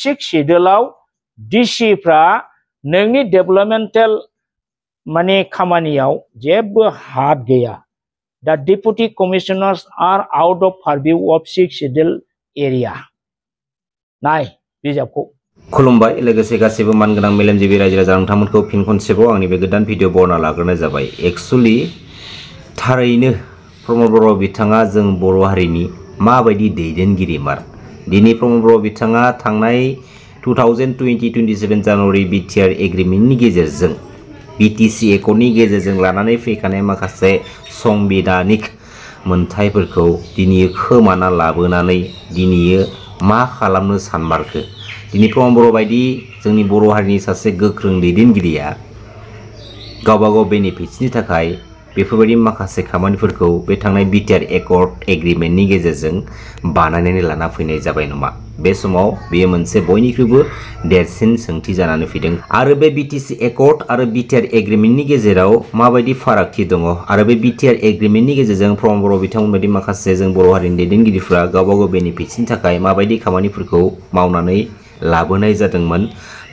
6 शेड्यूलाव डिसिफ्रा नोंनि डेभेलपमेन्टेल माने खामानियाव जेबो हात गैया। The deputy commissioners are out of purview of 6 schedule area. नाय बिजाबखौ खुलुमबाय लोगोसे गासैबो मानगोनां मेलेमजिबि रायजो राजा नोंथांमोनखौ फिन खनसेबाव आंनि बे गोदान भिडिअ बरना लाग्रोनाय जाबाय। एक्चुअली थारैनो प्रमद बर' बिथाङा जों बर' हारिनि माबायदि दैदेनगिरिमार। दिनै प्रमद बर' बिथाङा थांनाय 2020-27 जानुवारि बिटिआर एग्रिमेन्टनि गेजेरजों बिटिसि एकर्डनि गेजेरजों लानानै फैखानाय माखासे संबिधानिक मोनथायफोरखौ दिनै खोमाना लाबोनानै दिनै मा खालामनो सानमारखो। दिनै प्रमद बर' बायदि जोंनि बर' हारिनि सासे गोख्रों दैदेनगिरिया गावबागाव बेनिफिट्सनि थाखाय बेफोरबायदि माखासे खामानिफोरखौ बे थांनाय बिटिआर एकर्ड एग्रिमेन्टनि गेजेरजों बानायनानै लाना फैनाय जाबाय नामा। बे समाव बेयो मोनसे बयनिख्रुइबो देरसिन सोंथि जानानै फैदों। आरो बे बिटिसि एकर्ड आरो बिटिआर एग्रिमेन्टनि गेजेराव माबायदि फारागथि दङ आरो बे बिटिआर एग्रिमेन्टनि गेजेरजों प्रमद बर' बिथांमोन बायदि माखासे जों बर' हारिनि दैदेनगिरिफ्रा गावबागाव बेनिफिट्सनि थाखाय माबायदि खामानिफोरखौ मावनानै लाबोनाय जादोंमोन।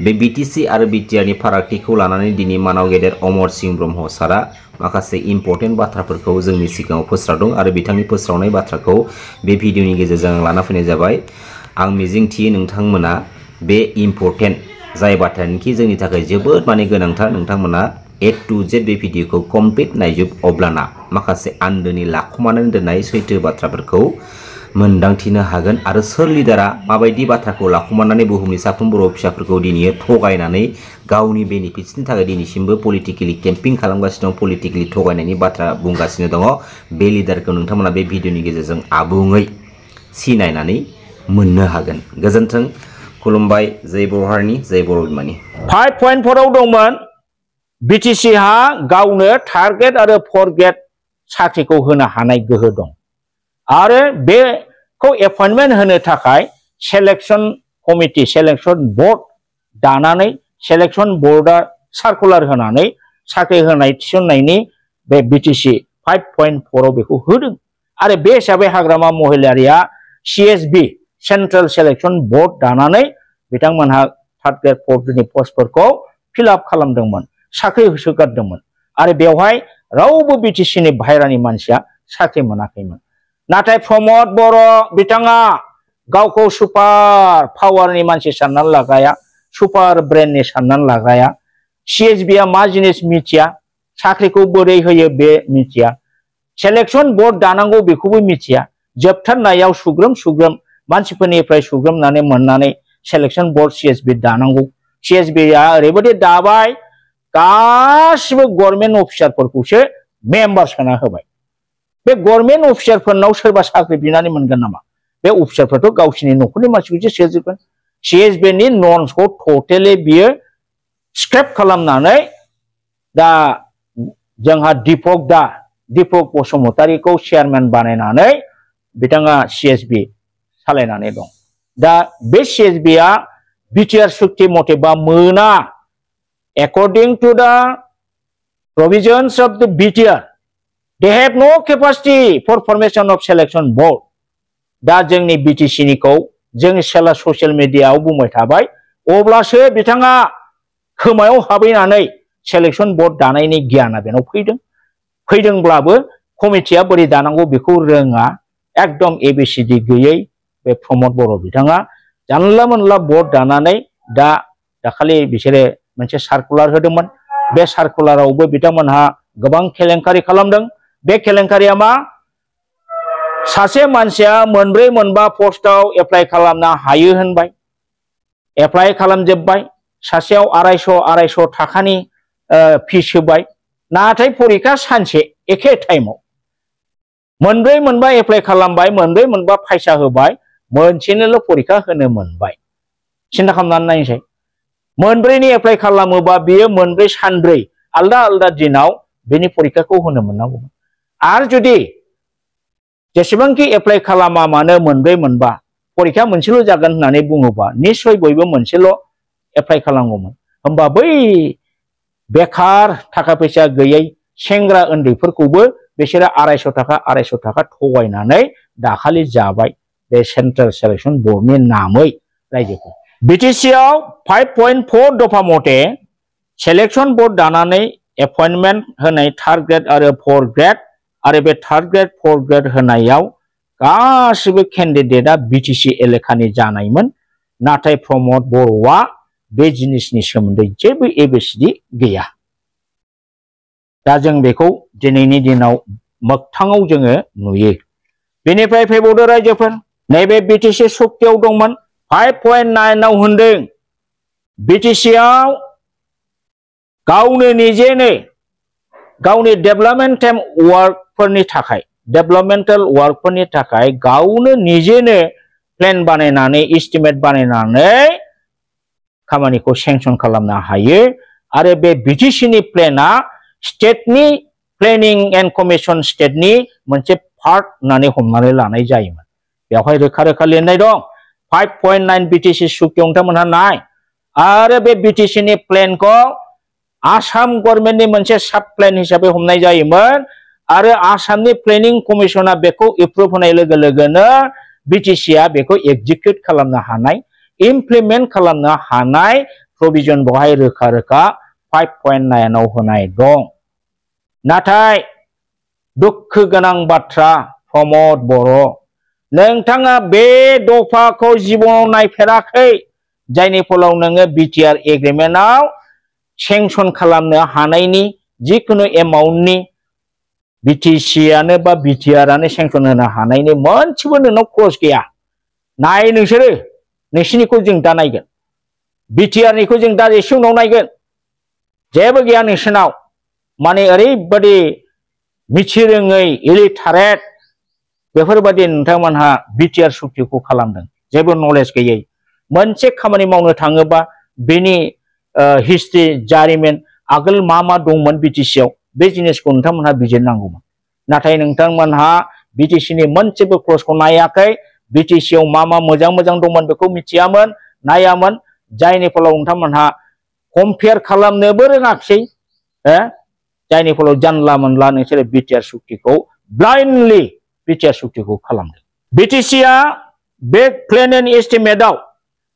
बे बिटिसि आरो बिटिआरनि फारागथिखौ लानानै दिनै मानाव गेदेर अमर सिंह ब्रह्म सारा माखासे इम्पर्टेन्ट बाथ्राफोरखौ जोंनि सिगाङाव फोस्रावदों आरो बिथांनि फोस्रावनाय बाथ्राखौ बे भिडिअनि गेजेरजों लाना फैनाय जाबाय। आं मिजिंथियो नोंथांमोना बे इम्पर्टेन्ट जाय बाथ्रानिखि जोंनि थाखाय जोबोद माने गोनांथार नोंथांमोना A to Z बे भिडिअखौ कमप्लिट नायजोब, अब्लाना माखासे आन्दोनि लाखुमानानै दोननाय सैथो बाथ्राफोरखौ मोनदांथिनो हागोन आरो सोर लिडारा माबायदि बाथ्राखौ लाखुमानानै बुहुमनि साफ्रोम बर' फिसाफोरखौ दिनै थगायनानै गावनि बेनिफिट्सनि थाखाय दिनैसिमबो पलिटिकेलि केम्पिं खालामगासिनो दं, पलिटिकेलि थगायनायनि बाथ्रा बुंगासिनो दङ। बे लिडारखौ नोंथांमोना बे भिडिअनि गेजेरजों आबुङै सिनायनानै मोननो हागोन। गोजोन्थों, खुलुमबाय, जय बर' हारिनि, जय बर' बिमानि। 5.4 आव दंमोन बिटिसि हा गावनो टारगेट आरो फरगेट साख्रिखौ होनो हानाय गोहो दं आरो बेखौ एपइन्टमेन्ट होनो थाखाय सेलेक्शन कमिटि, सेलेक्शन बोर्ड दानानै सेलेक्शन बोर्डआ सार्कुलार होनानै साख्रि होनाय थिसननायनि बे बिटिसि 5.4 आव बेखौ होदों आरो बे हिसाबै हाग्रामा महिलारिया CSB सेन्ट्रेल सेलेक्शन बोर्ड दानानै बिथांमोनहा थार्ड ग्रेड फोर्थ ग्रेडनि पस्टफोरखौ फिलआप खालामदोंमोन, साख्रि होसोगारदोंमोन आरो बेवहाय रावबो बिटिसिनि बाहेरानि मानसिया साख्रि मोनाखैमोन। नाथाय प्रमद बर' बिथाङा गावखौ सुपार पावारनि मानसि साननानै लाग्राया, सुपार ब्रेननि साननानै लाग्राया, CSBआ मा जिनिस मिथिया, साख्रिखौ बोरै होयो बे मिथिया, सेलेक्शन बोर्ड दानांगौ बेखौबो मिथिया, जोबथारनायाव सुग्रोम सुग्रोम मानसिफोरनिफ्राय सुग्रोमनानै मोननानै सेलेक्शन बोर्ड CSB दानांगौ। CSBआ ओरैबायदि दाबाय गासिबो गभर्नमेन्ट अफिसारफोरखौसो मेम्बार सोना होबाय। बे गभर्नमेन्ट अफिसारफोरनाव सोरबा साख्रि बिनानै मोनगोन नामा? बे अफिसारफोराथ' गावसिनि न'खरनि मानसिखौसो सोजोबगोन। CSBनि नर्म्सखौ टटेलि बियो स्क्रेप खालामनानै दा जोंहा दीपक बसुमतारीखौ चेयारमेन बानायनानै बिथाङा CSB सालायनानै दं। दा बे CSBआ बिटिआर सुक्ति मथेबा मोना। According to the provisions of the BTR, they have no capacity for formation of selection board. दा जोंनि बिटिसिनिखौ जों सेला ससियेल मिडियाआव बुंबाय थाबाय, अब्लासो बिथाङा खोमायाव हाबैनानै सेलेक्शन बोर्ड दानायनि गियाना बेनाव फैदोंब्लाबो कमिटिया बोरै दानांगौ बेखौ रोङा, एकदम ABCD गैयै बे प्रमद बर' बिथाङा जानला मोनला बोर्ड दानानै दाखालि बिसोरो मोनसे सार्कुलार होदोंमोन। बे सार्कुलारावबो बिथांमोनहा गोबां केलेंकारि खालामदों। बे केलेंकारिया मा? सासे मानसिया मोनब्रै मोनबा पस्टआव एप्लाइ खालामनो हायो होनबाय, एप्लाइ खालामजोबबाय, सासेयाव 250 थाखानि फिस होबाय, नाथाय परिखा सानसे एखे टाइमाव मोनब्रै मोनबा एप्लाइ खालामबाय, मोनब्रै मोनबा फैसा होबाय, मोनसेनिल' परिखा होनो मोनबाय। सिन्था खालामनानै नायनोसै, मोनब्रैनि एप्लाइ खालामोबा बियो मोनब्रै सानब्रै आलदा आलदा दिनाव बेनि परिखाखौ होनो मोननांगौमोन। आरो जुदि जेसेबांखि एप्लाइ खालामा मानो मोनब्रै मोनबा परिखा मोनसेल' जागोन होननानै बुङोबा निश्चय बयबो मोनसेल' एप्लाइ खालामगौमोन। होमबा बै बेकार थाखा फैसा गैयै सेंग्रा उन्दैफोरखौबो बिसोरो 250 थाखा थगायनानै दाखालि जाबाय बे सेन्ट्रेल सेलेक्शन बोर्डनि नामै रायजोखौ। बिटिसिआव 5.4 दफा मथे सेलेक्शन बोर्ड दानानै एपइन्टमेन्ट होनाय थार्ड ग्रेड आरो फोर्थ ग्रेड आरो बे थार्ड ग्रेड फोर्थ ग्रेड होनायाव गासिबो केन्डिडेटआ बिटिसि एलेखानि जानायमोन नाथाय प्रमद बर'आ बे जिनिसनि सोमोन्दै जेबो एबिसिडि गैया दा जों बेखौ दिनैनि दिनाव मोगथाङाव जोङो नुयो बेनिफ्राय फैबावदो रायजोफोर नैबे बिटिसि सुक्तियाव दंमोन 5.9 आव होनदों बिटिसिआव गावनो निजेनो गावनि डेभेलपमेन्टेल वार्कफोरनि थाखाय गावनो निजेनो प्लेन बानायनानै एस्टिमेट बानायनानै खामानिखौ सेंसन खालामनो हायो आरो बे बिटिसिनि प्लेनआ स्टेटनि प्लेनिं एन्ड कमिसन स्टेटनि मोनसे पार्ट होननानै हमनानै लानाय जायोमोन बेवहाय रोखा रोखा लिरनाय दं 5.9 बिटिसि सुक्तियाव नोंथांमोनहा नाय आरो बे बिटिसिनि प्लेनखौ आसाम गभर्नमेन्टनि मोनसे साब प्लेन हिसाबै हमनाय जायोमोन आरो आसामनि प्लेनिं कमिसना बेखौ एप्रुभ होनाय लोगो लोगोनो बिटिसिआ बेखौ एग्जिक्यूट खालामनो हानाय इमप्लिमेन्ट खालामनो हानाय प्रभिजन बेवहाय रोखा रोखा 5.9 आव होनाय दं नाथाय दुखु गोनां बाथ्रा प्रमद बर' नोंथाङा बे दफाखौ जिबनाव नायफेराखै जायनि फलाव नोङो बिटिआर एग्रिमेन्टआव सेंसन खालामनो हानायनि जिखुनु एमाउन्टनि बिटिसिआनो बा बिटिआरआनो सेंसन होनो हानायनि मोनसेबो नोंनाव क्लज गैया नाय नोंसोरो नोंसिनिखौ जों दा नायगोन बिटिआरनिखौ जों दा एसे उनाव नायगोन जेबो गैया नोंसोरनाव माने ओरैबादि मिथिरोङै इलिटारेट बेफोरबादि नोंथांमोनहा बिटिआर सुक्तिखौ खालामदों जेबो नलेज गैयै मोनसे खामानि मावनो थाङोबा बेनि हिस्ट्रि जारिमिन आगोल मा दंमोन बिटिसिआव बे जिनिसखौ नोंथांमोनहा बिजिरनांगौमोन नाथाय नोंथांमोनहा बिटिसिनि मोनसेबो क्लजखौ नायाखै बिटिसिआव मा मोजां दंमोन बेखौ मिथियामोन नायामोन जायनि फलाव नोंथांमोनहा कम्पेयार खालामनोबो रोङाखसै जायनि फलाव जानला मोनला नोंसोरो बिटिआर सुक्तिखौ ब्लाइन्डलि बिटिआर सुक्तिखौ खालामदों बिटिसिआ बे प्लेन एन्ड एस्टिमेटआव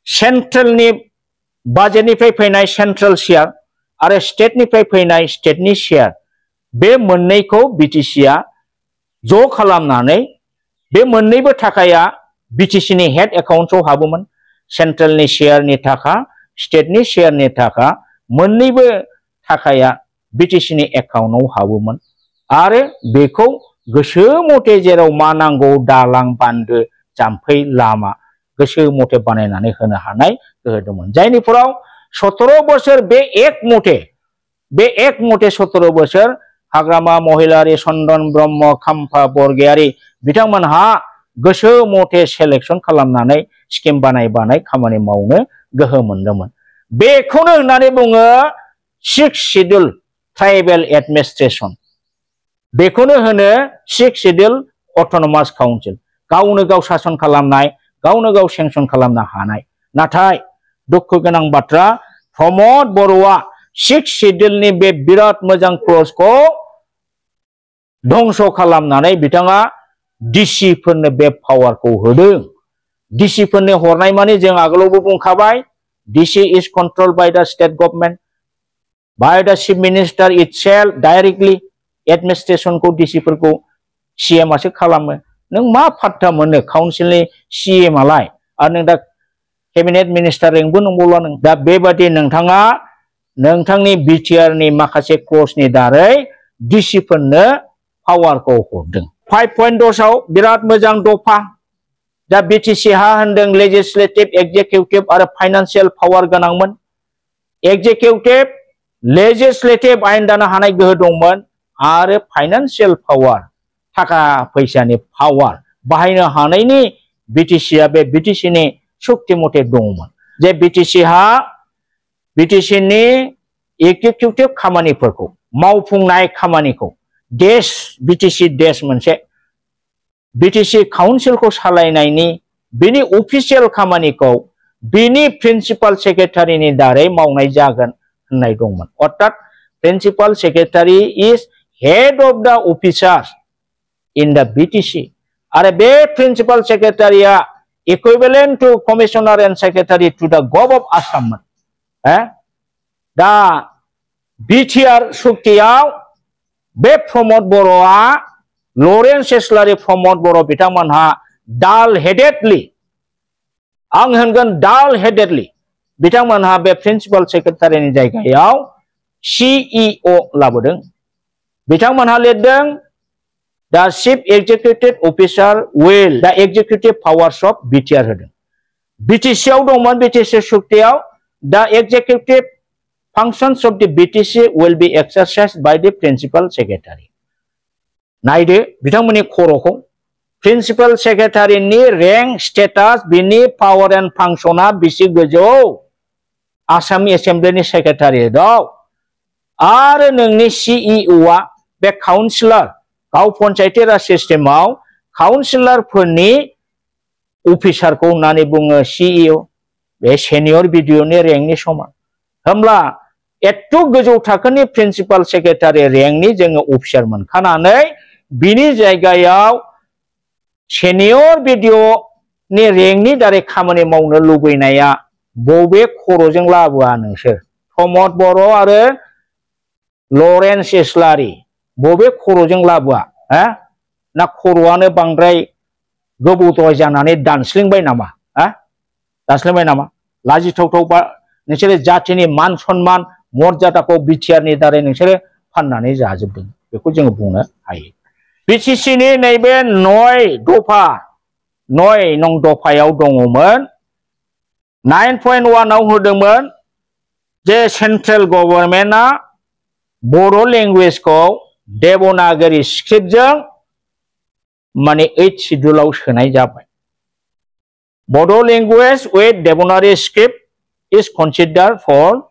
सेन्ट्रेलनि बाजेटनिफ्राय फैनाय सेन्ट्रेल शेयार आरो स्टेटनिफ्राय फैनाय स्टेटनि शेयार बे मोननैखौ बिटिसिआ ज' खालामनानै बे मोननैबो थाखाया बिटिसिनि हेड एकाउन्टआव हाबोमोन सेन्ट्रेलनि शेयारनि थाखा स्टेटनि शेयारनि थाखा मोननैबो थाखाया बिटिसिनि एकाउन्टआव हाबोमोन आरो बेखौ गोसो मथे जेराव मा नांगौ दालां बान्दो जाम्फै लामा गोसो मथे बानायनानै होनो हानाय गोहो दंमोन जायनि फलाव 17 बोसोर बे एक मथे 17 बोसोर हाग्रामा महिलारि चन्दन ब्रह्म खाम्फा बरगयारी बिथांमोनहा गोसो मथे सेलेक्शन खालामनानै स्किम बानाय खामानि मावनो गोहो मोनदोंमोन बेखौनो होननानै बुङो 6 शेड्यूल ट्राइबेल एडमिनिस्ट्रेशन बेखौनो होनो 6 शेड्यूल अटोनमास काउन्सिल गावनो गाव सासन खालामनाय गावनो गाव सेंसन खालामनो हानाय नाथाय दुखु गोनां बाथ्रा प्रमद बर'आ 6 शेड्यूलनि बे बिराद मोजां क्लजखौ धंस खालामनानै बिथाङा डिसिफोरनो बे पावारखौ होदों डिसिफोरनो हरनाय माने जों आगोलावबो बुंखाबाय DC is controlled by the state government by the chief minister itself directly एडमिनिस्ट्रेशनखौ डिसिफोरखौ सीएम आसो खालामो नों मा फात्ता मोनो काउन्सिलनि सीएम आलाय आरो नों दा कैबिनेट मिनिस्टार रेंकबो नंबावला नों दा बेबादि नोंथाङा नोंथांनि बिटिआरनि माखासे क्लजनि दारै डिसिफोरनो पावारखौ हरदों 5.10 आव बिराद मोजां दफा दा बिटिसिहा होनदों लेजिस्लेटिभ एक्जिकिउटिभ आरो फाइनान्सियेल पावार गोनांमोन एक्जिकिउटिभ लेजिस्लेटिभ आयेन दानो हानाय गोहो दंमोन आरो फाइनान्सियेल पावार थाखा फैसानि पावार बाहायनो हानायनि बिटिसिआ बे बिटिसिनि सुक्ति मथे दंमोन जे बिटिसिनि एक्जिकिउटिभ खामानिफोरखौ मावफुंनाय खामानिखौ देश बिटिसि देश मोनसे बिटिसि काउन्सिलखौ सालायनायनि बिनि अफिसियेल खामानिखौ बिनि प्रिन्सिपाल सेक्रेटारिनि दारै मावनाय जागोन होननाय दंमोन अर्थात principal secretary is head of द ऑफिसार्स इन द बिटिसि आरो बे principal सेक्रेटारिया equivalent to Commissioner and Secretary to the Gov of Assam. Da BTR Suktiyaw be Pramod Boroa Lawrence Seslari Pramod Boro bitamangha dull-headedly ang hoनगोन dull-headedly bitamangha be Principal Secretary ni jaygaयाव CEO लाबोदों bitamangha लिरदों The Chief Executive Officer will the executive powers of BTR होदों BTC आव दंमोन BTC Suktiyaw the executive functions of the BTC will be exercised by the Principal Secretary. नायदो बिथांमोननि खर'खौ Principal Secretary नि rank status बिनि power and function बिसि गोजौ आसामनि Assembly Secretary दं आरो नोंनि CEO बे काउन्सिलर गाव पन्चायती राज सिस्टेमाव काउन्सिलरफोरनि अफिसारखौ होननानै बुङो CEO बे सेनियर बिडिअनि रेंकनि समान होमब्ला एथ' गोजौ थाखोनि प्रिन्सिपाल सेक्रेटारि रेंकनि जोङो अफिसार मोनखानानै बिनि जायगायाव सेनियर बिडिअनि रेंकनि दारै खामानि मावनो लुबैनाया बबे खर'जों लाबोआ नोंसोर प्रमद बर' आरो लरेन्स इस्लारि बबे खर'जों लाबोआ ना खर'आनो बांद्राय गोबौद्राय जानानै दानस्लिंबाय नामा दानस्लिंबाय नामा लाजिथावथाव बा नोंसोरो जातिनि मान सन्मान मर्यादाखौ बिटिआरनि दारै नोंसोरो फाननानै जाजोबदों बेखौ जोङो बुंनो हायो बिटिसिनि नैबे 9 नं दफायाव दङमोन 9.1 आव होदोंमोन जे सेन्ट्रेल गभर्नमेन्टआ बर' लेंगुवेजखौ देवनागरी स्क्रिप्टजों माने 8 शिड्यूलाव सोनाय जाबाय Bodo language with Devanagari script is considered for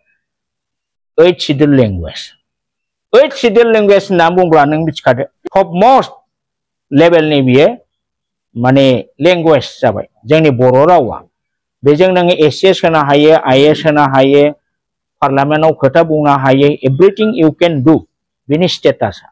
8 scheduled language. 8 scheduled language होनना बुंब्ला नों मिथिखादो topmost level नि बियो माने language जाबाय जोंनि बर' रावा बेजों नोङो एसएस होनो हायो आईएस होनो हायो पार्लियामेन्टआव खोथा बुंनो हायो एभ्रिथिं इउ कैन डू बिनि स्टेटासा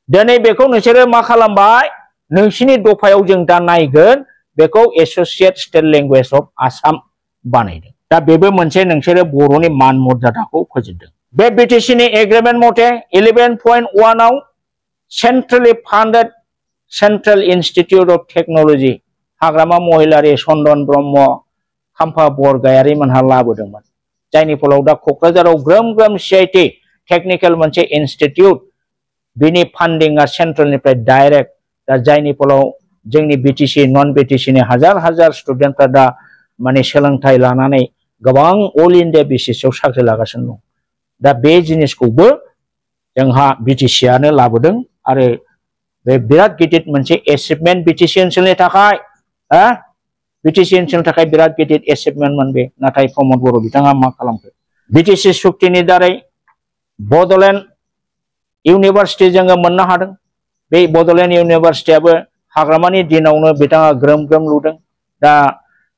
दिनै बेखौ नोंसोरो मा खालामबाय नोंसिनि दफायाव जों दा नायगोन बेखौ associate state language of Assam बानायदों दा बेबो मोनसे नोंसोरो बर'नि मान मर्यादाखौ फोजोबदों बे बिटिसिनि एग्रीमेंट मथे 11.1 आव centrally funded central institute of technology Hagrama Mohilary Chandan Brahma Kampa Borgoyari मोनहा लाबोदोंमोन जायनि फलाव दा क'क्राझाराव ग्रोम ग्रोम सीआईटी टेक्निकल मोनसे इंस्टीट्यूट बिनि फंडिंआ सेंट्रलनिफ्राय डायरेक्ट दा जायनि फलाव जोंनि बिटिसि नन बिटिसिनि हाजार स्टुडेन्टफ्रा दा माने सोलोंथाइ लानानै गोबां अल इंडिया बेसिसआव साख्रि लागासिनो दं दा बे जिनिसखौबो जोंहा बिटिसिआनो लाबोदों आरो बे बिराद गिदिर मोनसे एचिभमेन्ट बिटिसि ओनसोलनि थाखाय बिटिसि ओनसोलनि थाखाय बिराद गिदिर एचिभमेन्टमोन बे नाथाय प्रमद बर' बिथाङा मा खालामखो बिटिसि सुक्तिनि दारै बड'लेण्ड इउनिभार्सिटि जोङो मोननो हादों बे बड'लेण्ड इउनिभार्सिटियाबो हाग्रामानि दिनावनो बिथाङा ग्रोम ग्रोम लुदों दा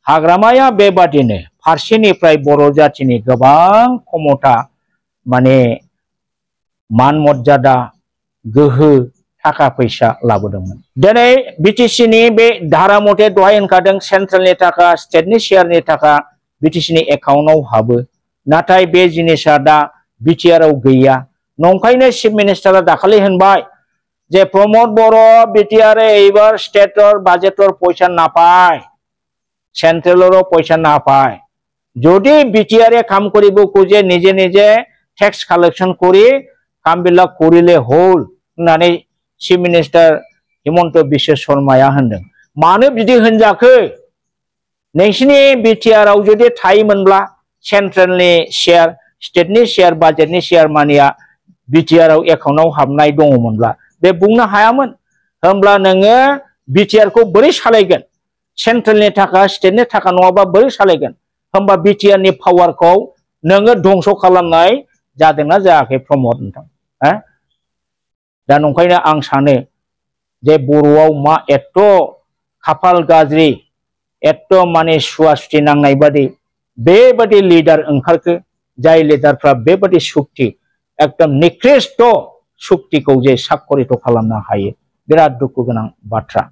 हाग्रामाया बेबादिनो फारसेनिफ्राय बर' जातिनि गोबां क्षमता माने मान मर्यादा गोहो थाखा फैसा लाबोदोंमोन दिनै बिटिसिनि बे धारा मथे दहाय होनखादों सेन्ट्रेलनि थाखा स्टेटनि शेयारनि थाखा बिटिसिनि एकाउन्टआव हाबो नाथाय बे जिनिसा दा बिटिआरआव गैया नंखायनो चिफ मिनिस्टारा दाखालि होनबाय जे प्रमोद बर' बिटिआर एबार स्टेटर बाजेटर पैसा ना पाए सेंट्रलर पैसा ना पाए যদি বিটিআর কাম করিব খুঁজে নিজে নিজে ট্যাক্স কালেকশন করে কামবিলাক করিলে হল होननानै চিফ मिनिस्टार हिमन्त बिश्व शर्माया होनदों मानो बिदि होनजाखो नोंसिनि बिटिआरआव जुदि थायोमोनब्ला सेंट्रलनि शेयार स्टेटनि शेयार बाजेटनि शेयार मानिया बिटिआरआव एकाउन्टआव हाबनाय दङमोनब्ला बे बुंनो हायामोन होमब्ला नोङो बिटिआरखौ बोरै सालायगोन सेंट्रलनि थाखा स्टेटनि थाखा नङाबा बोरै सालायगोन होमबा बिटिआरनि पावारखौ नोङो धंस खालामनाय जादोंना जायाखै प्रमोद नोंथां दा नंखायनो आं सानो जे बर'आव मा एथ' खाफाल गाज्रि एथ' माने सुवा सुथि नांनाय बादि बेबादि लिडार ओंखारखो जाय लिडारफ्रा बेबादि सुक्ति एकदम निकृष्ट सुक्तिखौ जे साखरित खालामनो हायो बिराद दुखु गोनां बाथ्रा